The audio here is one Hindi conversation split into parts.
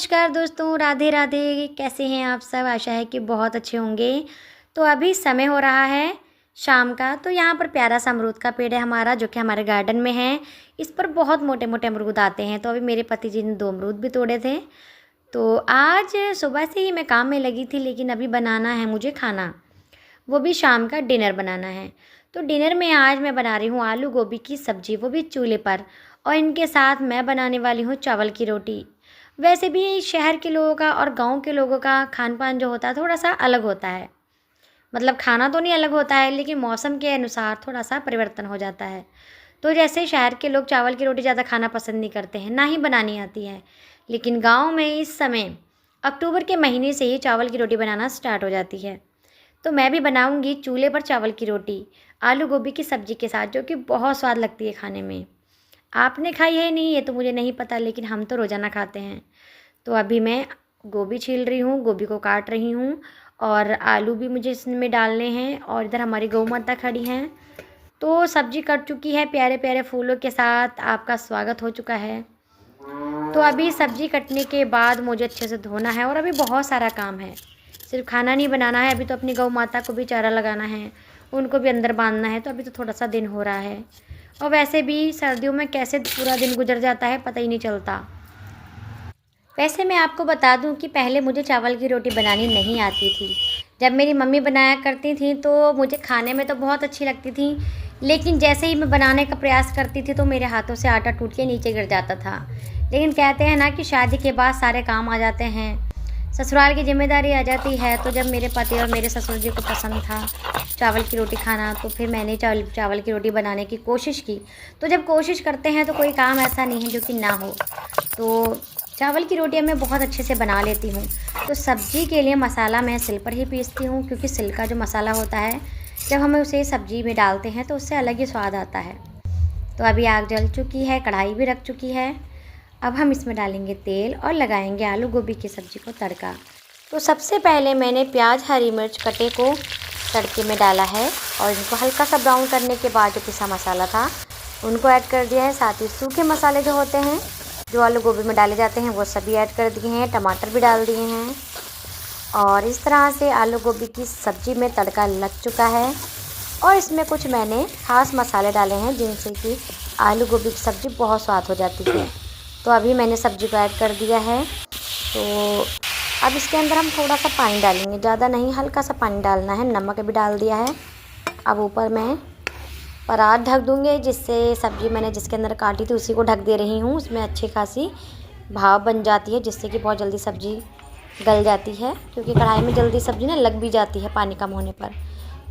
नमस्कार दोस्तों, राधे राधे। कैसे हैं आप सब? आशा है कि बहुत अच्छे होंगे। तो अभी समय हो रहा है शाम का, तो यहाँ पर प्यारा सा अमरूद का पेड़ है हमारा, जो कि हमारे गार्डन में है। इस पर बहुत मोटे मोटे अमरूद आते हैं। तो अभी मेरे पति जी ने 2 अमरूद भी तोड़े थे। तो आज सुबह से ही मैं काम में लगी थी, लेकिन अभी बनाना है मुझे खाना, वो भी शाम का डिनर बनाना है। तो डिनर में आज मैं बना रही हूँ आलू गोभी की सब्ज़ी, वो भी चूल्हे पर। और इनके साथ मैं बनाने वाली हूँ चावल की रोटी। वैसे भी शहर के लोगों का और गांव के लोगों का खान पान जो होता है थोड़ा सा अलग होता है। मतलब खाना तो नहीं अलग होता है, लेकिन मौसम के अनुसार थोड़ा सा परिवर्तन हो जाता है। तो जैसे शहर के लोग चावल की रोटी ज़्यादा खाना पसंद नहीं करते हैं, ना ही बनानी आती है। लेकिन गांव में इस समय अक्टूबर के महीने से ही चावल की रोटी बनाना स्टार्ट हो जाती है। तो मैं भी बनाऊंगी चूल्हे पर चावल की रोटी आलू गोभी की सब्ज़ी के साथ, जो कि बहुत स्वाद लगती है खाने में। आपने खाई है नहीं, ये तो मुझे नहीं पता, लेकिन हम तो रोज़ाना खाते हैं। तो अभी मैं गोभी छील रही हूँ, गोभी को काट रही हूँ, और आलू भी मुझे इसमें डालने हैं। और इधर हमारी गौ माता खड़ी हैं। तो सब्जी कट चुकी है, प्यारे प्यारे फूलों के साथ आपका स्वागत हो चुका है। तो अभी सब्जी कटने के बाद मुझे अच्छे से धोना है, और अभी बहुत सारा काम है। सिर्फ खाना नहीं बनाना है, अभी तो अपनी गौ माता को भी चारा लगाना है, उनको भी अंदर बांधना है। तो अभी तो थोड़ा सा दिन हो रहा है। और वैसे भी सर्दियों में कैसे पूरा दिन गुजर जाता है पता ही नहीं चलता। वैसे मैं आपको बता दूं कि पहले मुझे चावल की रोटी बनानी नहीं आती थी। जब मेरी मम्मी बनाया करती थी तो मुझे खाने में तो बहुत अच्छी लगती थी, लेकिन जैसे ही मैं बनाने का प्रयास करती थी तो मेरे हाथों से आटा टूट के नीचे गिर जाता था। लेकिन कहते हैं ना कि शादी के बाद सारे काम आ जाते हैं, ससुराल की जिम्मेदारी आ जाती है। तो जब मेरे पति और मेरे ससुर जी को पसंद था चावल की रोटी खाना, तो फिर मैंने चावल की रोटी बनाने की कोशिश की। तो जब कोशिश करते हैं तो कोई काम ऐसा नहीं है जो कि ना हो। तो चावल की रोटियाँ मैं बहुत अच्छे से बना लेती हूँ। तो सब्ज़ी के लिए मसाला मैं सिल पर ही पीसती हूँ, क्योंकि सिल का जो मसाला होता है जब हम उसे सब्ज़ी में डालते हैं तो उससे अलग ही स्वाद आता है। तो अभी आग जल चुकी है, कढ़ाई भी रख चुकी है। अब हम इसमें डालेंगे तेल और लगाएंगे आलू गोभी की सब्ज़ी को तड़का। तो सबसे पहले मैंने प्याज हरी मिर्च कटे को तड़के में डाला है, और इनको हल्का सा ब्राउन करने के बाद जो पिसा मसाला था उनको ऐड कर दिया है। साथ ही सूखे मसाले जो होते हैं जो आलू गोभी में डाले जाते हैं वो सभी ऐड कर दिए हैं, टमाटर भी डाल दिए हैं। और इस तरह से आलू गोभी की सब्ज़ी में तड़का लग चुका है। और इसमें कुछ मैंने ख़ास मसाले डाले हैं जिनसे कि आलू गोभी की सब्ज़ी बहुत स्वाद हो जाती है। तो अभी मैंने सब्ज़ी को ऐड कर दिया है। तो अब इसके अंदर हम थोड़ा सा पानी डालेंगे, ज़्यादा नहीं, हल्का सा पानी डालना है। नमक भी डाल दिया है। अब ऊपर मैं परात ढक दूँगी, जिससे सब्ज़ी मैंने जिसके अंदर काटी थी उसी को ढक दे रही हूँ। उसमें अच्छी खासी भाप बन जाती है, जिससे कि बहुत जल्दी सब्ज़ी गल जाती है, क्योंकि कढ़ाई में जल्दी सब्ज़ी ना लग भी जाती है पानी कम होने पर।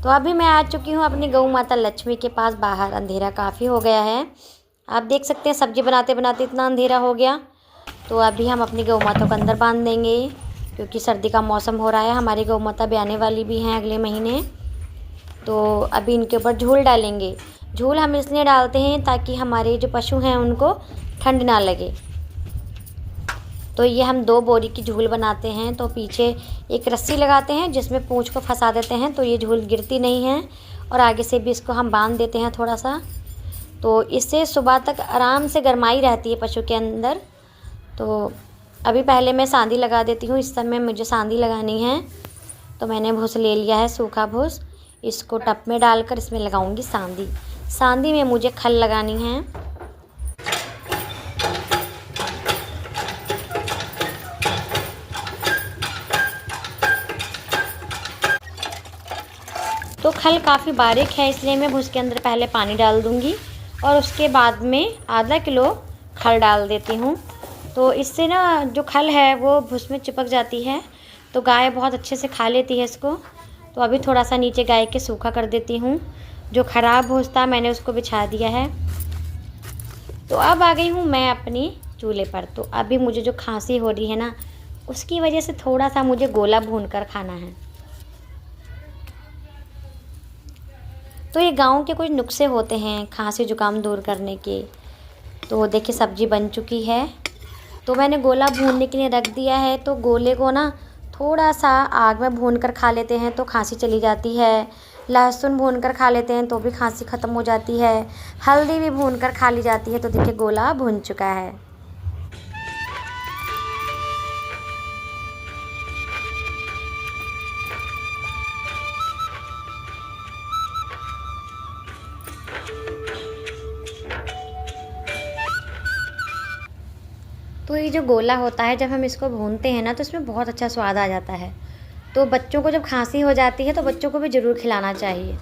तो अभी मैं आ चुकी हूँ अपनी गौ माता लक्ष्मी के पास। बाहर अंधेरा काफ़ी हो गया है, आप देख सकते हैं सब्ज़ी बनाते बनाते इतना अंधेरा हो गया। तो अभी हम अपनी गौ माता को अंदर बांध देंगे, क्योंकि सर्दी का मौसम हो रहा है। हमारी गौ माता भी आने वाली भी हैं अगले महीने। तो अभी इनके ऊपर झूल डालेंगे। झूल हम इसलिए डालते हैं ताकि हमारे जो पशु हैं उनको ठंड ना लगे। तो ये हम 2 बोरी की झूल बनाते हैं। तो पीछे एक रस्सी लगाते हैं जिसमें पूंछ को फंसा देते हैं, तो ये झूल गिरती नहीं है। और आगे से भी इसको हम बांध देते हैं थोड़ा सा, तो इससे सुबह तक आराम से गरमाई रहती है पशु के अंदर। तो अभी पहले मैं सांदी लगा देती हूँ। इस समय मुझे सांदी लगानी है। तो मैंने भूस ले लिया है, सूखा भूस। इसको टब में डालकर इसमें लगाऊंगी सांदी। सांदी में मुझे खल लगानी है। तो खल काफ़ी बारीक है, इसलिए मैं भूस के अंदर पहले पानी डाल दूंगी, और उसके बाद में आधा किलो खल डाल देती हूँ। तो इससे ना जो खल है वो भूस में चिपक जाती है, तो गाय बहुत अच्छे से खा लेती है इसको। तो अभी थोड़ा सा नीचे गाय के सूखा कर देती हूँ। जो ख़राब भूस था मैंने उसको बिछा दिया है। तो अब आ गई हूँ मैं अपनी चूल्हे पर। तो अभी मुझे जो खांसी हो रही है ना, उसकी वजह से थोड़ा सा मुझे गोला भून कर खाना है। तो ये गाँव के कुछ नुस्खे होते हैं खांसी जुकाम दूर करने के। तो देखिए सब्ज़ी बन चुकी है। तो मैंने गोला भूनने के लिए रख दिया है। तो गोले को ना थोड़ा सा आग में भून कर खा लेते हैं तो खांसी चली जाती है। लहसुन भून कर खा लेते हैं तो भी खांसी ख़त्म हो जाती है। हल्दी भी भून कर खा ली जाती है। तो देखिए गोला भून चुका है। तो ये जो गोला होता है, जब हम इसको भूनते हैं ना तो इसमें बहुत अच्छा स्वाद आ जाता है। तो बच्चों को जब खांसी हो जाती है तो बच्चों को भी ज़रूर खिलाना चाहिए।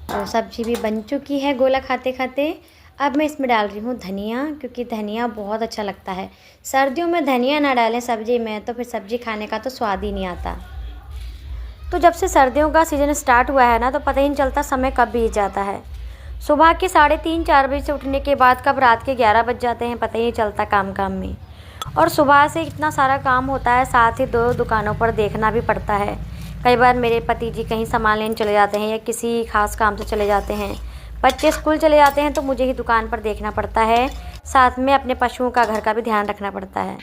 तो सब्ज़ी भी बन चुकी है गोला खाते खाते। अब मैं इसमें डाल रही हूँ धनिया, क्योंकि धनिया बहुत अच्छा लगता है। सर्दियों में धनिया ना डालें सब्ज़ी में तो फिर सब्ज़ी खाने का तो स्वाद ही नहीं आता। तो जब से सर्दियों का सीज़न स्टार्ट हुआ है ना तो पता ही नहीं चलता समय कब बीत जाता है। सुबह के 3:30-4 बजे से उठने के बाद कब रात के 11 बज जाते हैं पता ही नहीं चलता काम में। और सुबह से इतना सारा काम होता है, साथ ही 2 दुकानों पर देखना भी पड़ता है। कई बार मेरे पति जी कहीं सामान लेने चले जाते हैं या किसी ख़ास काम से चले जाते हैं, बच्चे स्कूल चले जाते हैं तो मुझे ही दुकान पर देखना पड़ता है। साथ में अपने पशुओं का घर का भी ध्यान रखना पड़ता है।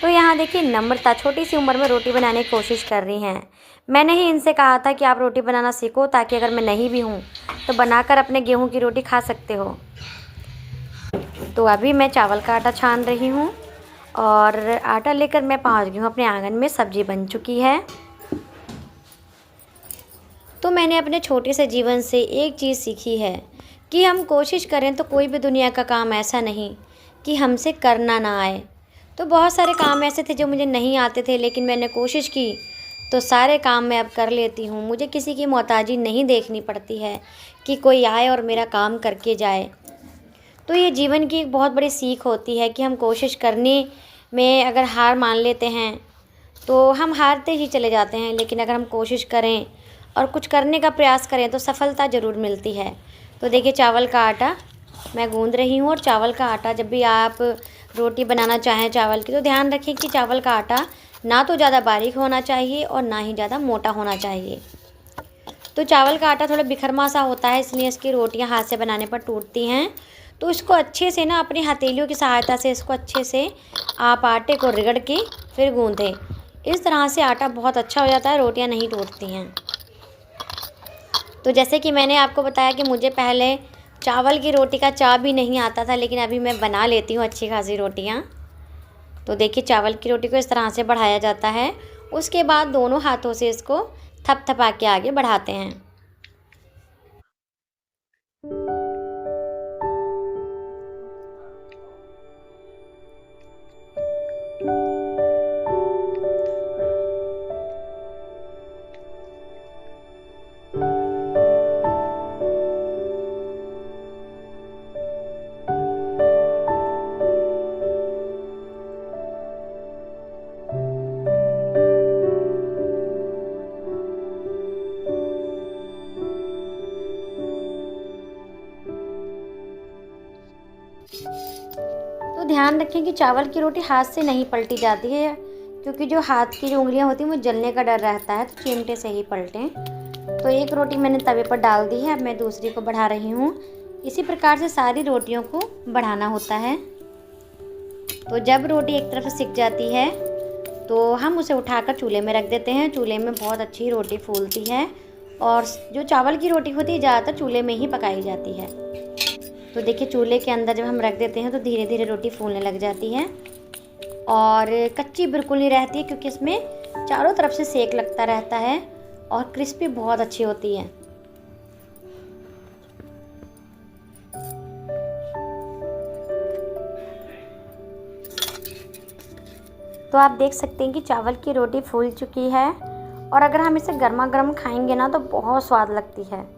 तो यहाँ देखिए नम्रता छोटी सी उम्र में रोटी बनाने की कोशिश कर रही हैं। मैंने ही इनसे कहा था कि आप रोटी बनाना सीखो, ताकि अगर मैं नहीं भी हूँ तो बनाकर अपने गेहूं की रोटी खा सकते हो। तो अभी मैं चावल का आटा छान रही हूँ और आटा लेकर मैं पहुँच गई हूँ अपने आंगन में। सब्जी बन चुकी है। तो मैंने अपने छोटे से जीवन से एक चीज़ सीखी है कि हम कोशिश करें तो कोई भी दुनिया का काम ऐसा नहीं कि हमसे करना ना आए। तो बहुत सारे काम ऐसे थे जो मुझे नहीं आते थे, लेकिन मैंने कोशिश की तो सारे काम मैं अब कर लेती हूँ। मुझे किसी की मोहताजी नहीं देखनी पड़ती है कि कोई आए और मेरा काम करके जाए। तो ये जीवन की एक बहुत बड़ी सीख होती है कि हम कोशिश करने में अगर हार मान लेते हैं तो हम हारते ही चले जाते हैं, लेकिन अगर हम कोशिश करें और कुछ करने का प्रयास करें तो सफलता ज़रूर मिलती है। तो देखिए चावल का आटा मैं गूँध रही हूँ। और चावल का आटा जब भी आप रोटी बनाना चाहें चावल की तो ध्यान रखें कि चावल का आटा ना तो ज़्यादा बारीक होना चाहिए और ना ही ज़्यादा मोटा होना चाहिए। तो चावल का आटा थोड़ा बिखरमा सा होता है, इसलिए इसकी रोटियां हाथ से बनाने पर टूटती हैं। तो इसको अच्छे से ना अपनी हथेलियों की सहायता से इसको अच्छे से आप आटे को रगड़ के फिर गूँधें। इस तरह से आटा बहुत अच्छा हो जाता है, रोटियां नहीं टूटती हैं। तो जैसे कि मैंने आपको बताया कि मुझे पहले चावल की रोटी का चा भी नहीं आता था, लेकिन अभी मैं बना लेती हूँ अच्छी खासी रोटियाँ। तो देखिए चावल की रोटी को इस तरह से बढ़ाया जाता है। उसके बाद दोनों हाथों से इसको थपथपा के आगे बढ़ाते हैं। तो ध्यान रखें कि चावल की रोटी हाथ से नहीं पलटी जाती है, क्योंकि जो हाथ की जो उंगलियां होती हैं वो जलने का डर रहता है। तो चिमटे से ही पलटें। तो एक रोटी मैंने तवे पर डाल दी है, अब मैं दूसरी को बढ़ा रही हूँ। इसी प्रकार से सारी रोटियों को बढ़ाना होता है। तो जब रोटी एक तरफ से सिक जाती है तो हम उसे उठाकर चूल्हे में रख देते हैं। चूल्हे में बहुत अच्छी रोटी फूलती है और जो चावल की रोटी होती है ज़्यादातर चूल्हे में ही पकाई जाती है। तो देखिए चूल्हे के अंदर जब हम रख देते हैं तो धीरे धीरे रोटी फूलने लग जाती है और कच्ची बिल्कुल नहीं रहती है, क्योंकि इसमें चारों तरफ से सेक लगता रहता है और क्रिस्पी बहुत अच्छी होती है। तो आप देख सकते हैं कि चावल की रोटी फूल चुकी है और अगर हम इसे गर्मा गर्म खाएंगे ना तो बहुत स्वाद लगती है।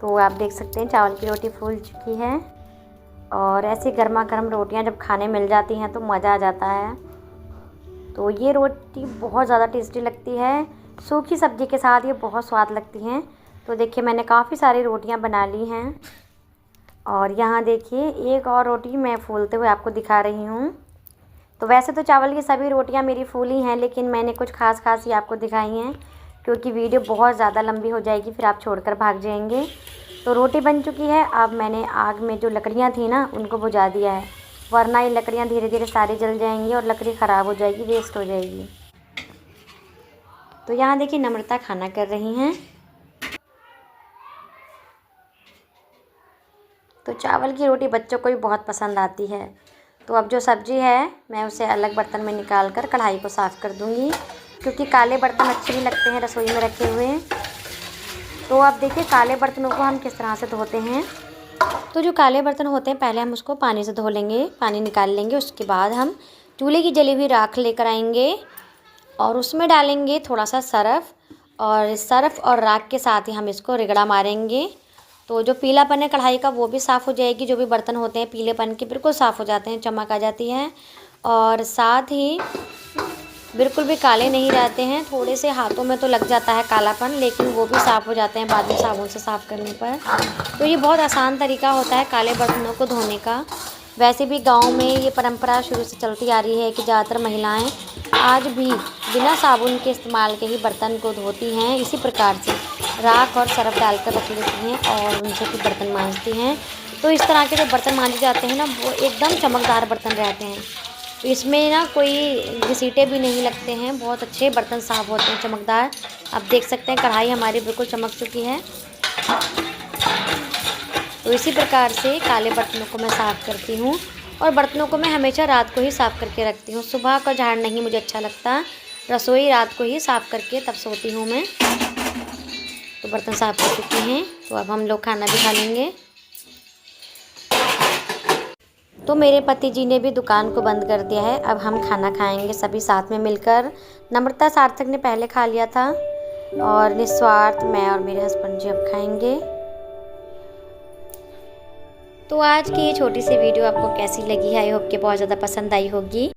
तो आप देख सकते हैं चावल की रोटी फूल चुकी है और ऐसी गर्मा गर्म रोटियां जब खाने मिल जाती हैं तो मज़ा आ जाता है। तो ये रोटी बहुत ज़्यादा टेस्टी लगती है, सूखी सब्ज़ी के साथ ये बहुत स्वाद लगती हैं। तो देखिए मैंने काफ़ी सारी रोटियां बना ली हैं और यहाँ देखिए एक और रोटी मैं फूलते हुए आपको दिखा रही हूँ। तो वैसे तो चावल की सभी रोटियां मेरी फूली हैं, लेकिन मैंने कुछ खास ही आपको दिखाई हैं, क्योंकि वीडियो बहुत ज़्यादा लंबी हो जाएगी, फिर आप छोड़कर भाग जाएंगे। तो रोटी बन चुकी है। अब मैंने आग में जो लकड़ियाँ थी ना उनको बुझा दिया है, वरना ये लकड़ियाँ धीरे धीरे सारी जल जाएंगी और लकड़ी ख़राब हो जाएगी, वेस्ट हो जाएगी। तो यहाँ देखिए नम्रता खाना कर रही हैं। तो चावल की रोटी बच्चों को भी बहुत पसंद आती है। तो अब जो सब्ज़ी है मैं उसे अलग बर्तन में निकाल कर कढ़ाई को साफ़ कर दूँगी, क्योंकि काले बर्तन अच्छे नहीं लगते हैं रसोई में रखे हुए। तो अब देखिए काले बर्तनों को हम किस तरह से धोते हैं। तो जो काले बर्तन होते हैं पहले हम उसको पानी से धो लेंगे, पानी निकाल लेंगे। उसके बाद हम चूल्हे की जली हुई राख लेकर आएंगे और उसमें डालेंगे थोड़ा सा सरफ़, और सरफ़ और राख के साथ ही हम इसको रगड़ा मारेंगे। तो जो पीलापन है कढ़ाई का वो भी साफ़ हो जाएगी। जो भी बर्तन होते हैं पीलेपन के बिल्कुल साफ़ हो जाते हैं, चमक आ जाती है और साथ ही बिल्कुल भी काले नहीं रहते हैं। थोड़े से हाथों में तो लग जाता है कालापन, लेकिन वो भी साफ़ हो जाते हैं बाद में साबुन से साफ़ करने पर। तो ये बहुत आसान तरीका होता है काले बर्तनों को धोने का। वैसे भी गांव में ये परंपरा शुरू से चलती आ रही है कि ज़्यादातर महिलाएं आज भी बिना साबुन के इस्तेमाल के ही बर्तन को धोती हैं। इसी प्रकार से राख और सरफ डालकर रख लेती हैं और उनसे फिर बर्तन मांजती हैं। तो इस तरह के जो बर्तन मांजे जाते हैं ना, वो एकदम चमकदार बर्तन रहते हैं। तो इसमें ना कोई घसीटे भी नहीं लगते हैं, बहुत अच्छे बर्तन साफ़ होते हैं, चमकदार। आप देख सकते हैं कढ़ाई हमारी बिल्कुल चमक चुकी है। तो इसी प्रकार से काले बर्तनों को मैं साफ़ करती हूँ और बर्तनों को मैं हमेशा रात को ही साफ़ करके रखती हूँ। सुबह का झाड़ नहीं मुझे अच्छा लगता, रसोई रात को ही साफ़ करके तब सोती हूँ मैं। तो बर्तन साफ़ हो चुके हैं, तो अब हम लोग खाना भी खा लेंगे। तो मेरे पति जी ने भी दुकान को बंद कर दिया है, अब हम खाना खाएंगे सभी साथ में मिलकर। नम्रता सार्थक ने पहले खा लिया था और निस्वार्थ मैं और मेरे हस्बैंड जी अब खाएंगे। तो आज की ये छोटी सी वीडियो आपको कैसी लगी है? आई होप कि बहुत ज़्यादा पसंद आई होगी।